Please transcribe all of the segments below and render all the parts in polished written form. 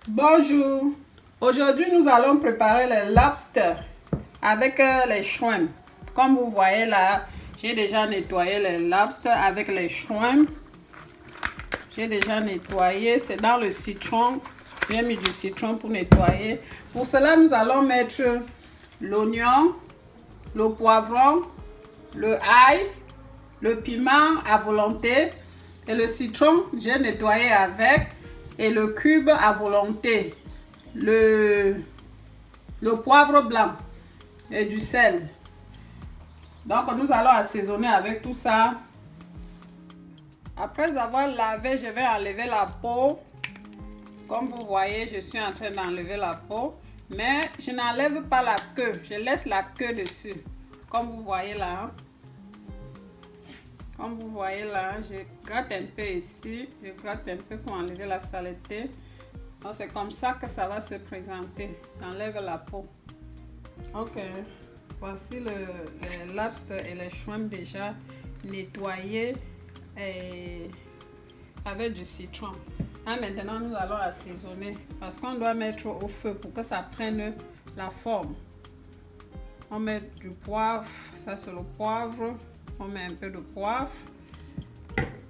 Bonjour, aujourd'hui nous allons préparer les lobsters avec les shrimp. Comme vous voyez là, j'ai déjà nettoyé les lobsters avec les shrimp. J'ai déjà nettoyé, c'est dans le citron. J'ai mis du citron pour nettoyer. Pour cela, nous allons mettre l'oignon, le poivron, le ail, le piment à volonté et le citron, j'ai nettoyé avec, et le cube à volonté, le poivre blanc et du sel. Donc nous allons assaisonner avec tout ça. Après avoir lavé, je vais enlever la peau. Comme vous voyez, je suis en train d'enlever la peau, mais je n'enlève pas la queue, je laisse la queue dessus. Comme vous voyez là, hein. Comme vous voyez là, je gratte un peu ici, je gratte un peu pour enlever la saleté. Donc c'est comme ça que ça va se présenter. J'enlève la peau. Ok, voici les lobsters et les shrimp déjà nettoyés et avec du citron. Ah, maintenant nous allons assaisonner parce qu'on doit mettre au feu pour que ça prenne la forme. On met du poivre, ça c'est le poivre. On met un peu de poivre.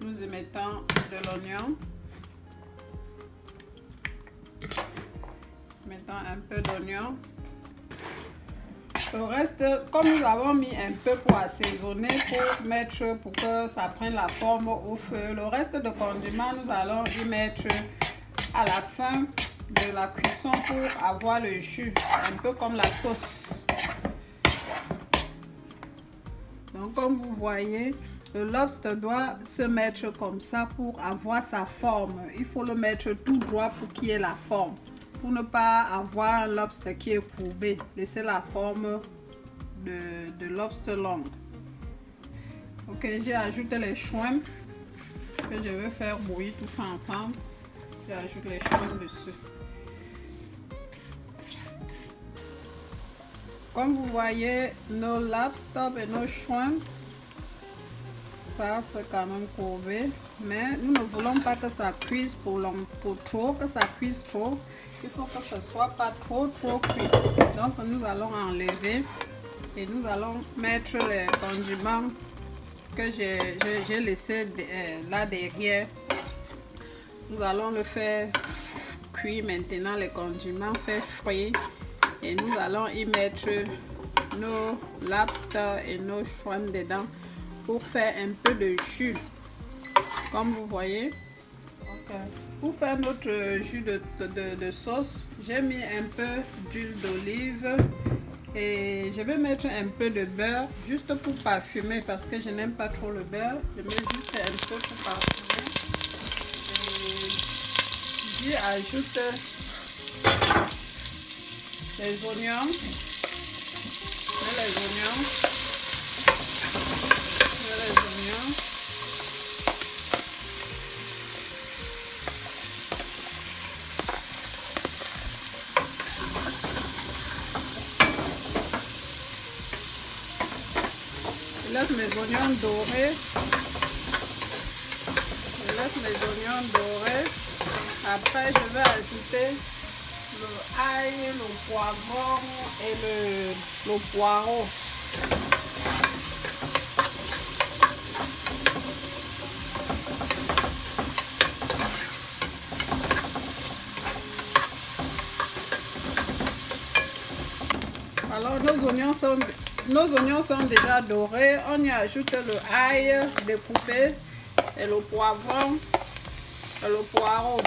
Nous y mettons de l'oignon. Mettons un peu d'oignon. Le reste, comme nous avons mis un peu pour assaisonner, pour que ça prenne la forme au feu, le reste de condiments, nous allons y mettre à la fin de la cuisson pour avoir le jus, un peu comme la sauce. Donc comme vous voyez, le lobster doit se mettre comme ça pour avoir sa forme. Il faut le mettre tout droit pour qu'il ait la forme. Pour ne pas avoir un lobster qui est courbé. Laissez la forme de lobster long. Ok, j'ai ajouté les shrimp que je vais faire bouillir tout ça ensemble. J'ajoute les shrimp dessus. Comme vous voyez, nos lobsters et nos shrimp, ça c'est quand même courbé, mais nous ne voulons pas que ça cuise pour trop, que ça cuise trop. Il faut que ce soit pas trop cuit. Donc nous allons enlever et nous allons mettre les condiments que j'ai laissé là derrière. Nous allons le faire cuire maintenant, les condiments, faire frire. Et nous allons y mettre nos lobsters et nos shrimp dedans pour faire un peu de jus. Comme vous voyez. Okay. Pour faire notre jus de sauce, j'ai mis un peu d'huile d'olive et je vais mettre un peu de beurre juste pour parfumer parce que je n'aime pas trop le beurre. Je mets juste un peu pour parfumer. Et j'y ajoute les oignons, je laisse mes oignons dorés. Après, je vais ajouter le ail, le poivron et le poireau. Alors nos oignons sont déjà dorés. On y ajoute le ail découpé et le poivron et le poireau.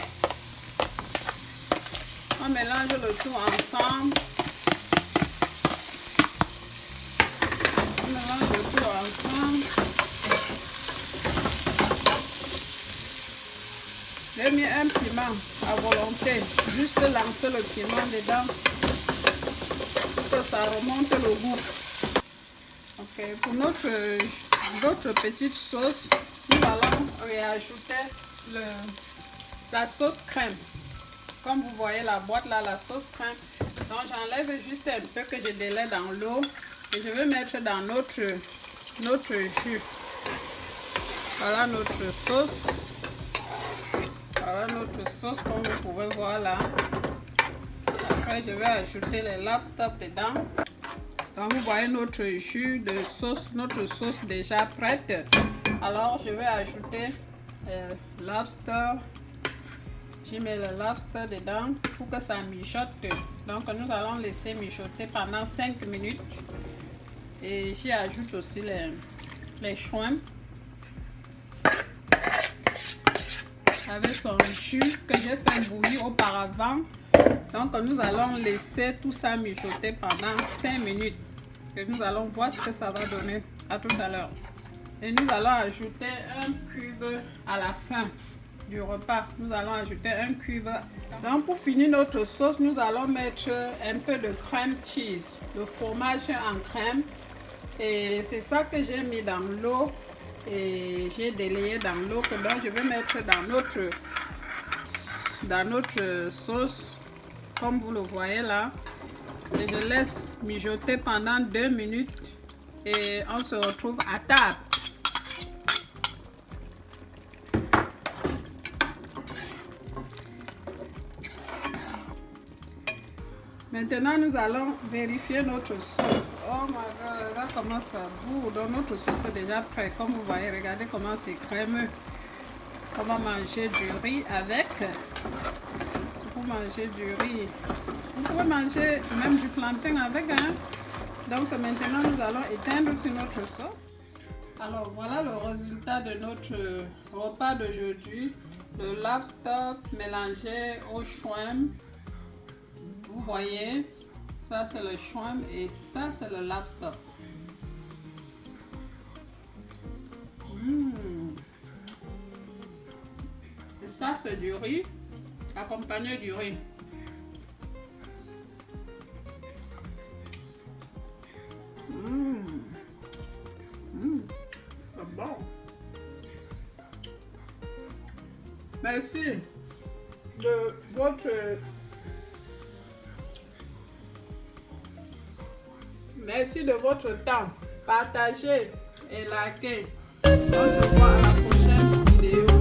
On mélange le tout ensemble. J'ai mis un piment à volonté. Juste lancer le piment dedans pour que ça remonte le goût. Ok, pour notre petite sauce, nous allons réajouter la sauce crème. Comme vous voyez la boîte là, la sauce crème. Donc j'enlève juste un peu que je délaie dans l'eau et je vais mettre dans notre jus. Voilà notre sauce. Voilà notre sauce comme vous pouvez voir là. Après, je vais ajouter les lobsters dedans. Donc, vous voyez notre jus de sauce, notre sauce déjà prête. Alors, je vais ajouter le lobster. Je mets le lobster dedans pour que ça mijote. Donc, nous allons laisser mijoter pendant 5 minutes. Et j'y ajoute aussi les shrimp avec son jus que j'ai fait bouillir auparavant. Donc nous allons laisser tout ça mijoter pendant 5 minutes. Et nous allons voir ce que ça va donner. À tout à l'heure. Et nous allons ajouter un cube à la fin du repas. Nous allons ajouter un cube. Donc pour finir notre sauce, nous allons mettre un peu de crème cheese, le fromage en crème. Et c'est ça que j'ai mis dans l'eau et j'ai délayé dans l'eau que donc je vais mettre dans notre sauce comme vous le voyez là. Et je laisse mijoter pendant 2 minutes et on se retrouve à table. Maintenant, nous allons vérifier notre sauce. Oh my god, là comment ça boue. Donc notre sauce est déjà prête. Comme vous voyez, regardez comment c'est crémeux. On va manger du riz avec. Vous mangez du riz. Vous pouvez manger même du plantain avec. Hein? Donc maintenant, nous allons éteindre sur notre sauce. Alors voilà le résultat de notre repas d'aujourd'hui. Le lobster mélangé au shrimp. Vous voyez, ça c'est le shrimp et ça c'est le lobster. Et ça c'est du riz, accompagné du riz. C'est bon. Merci de votre... Merci de votre temps. Partagez et likez. On se voit à la prochaine vidéo.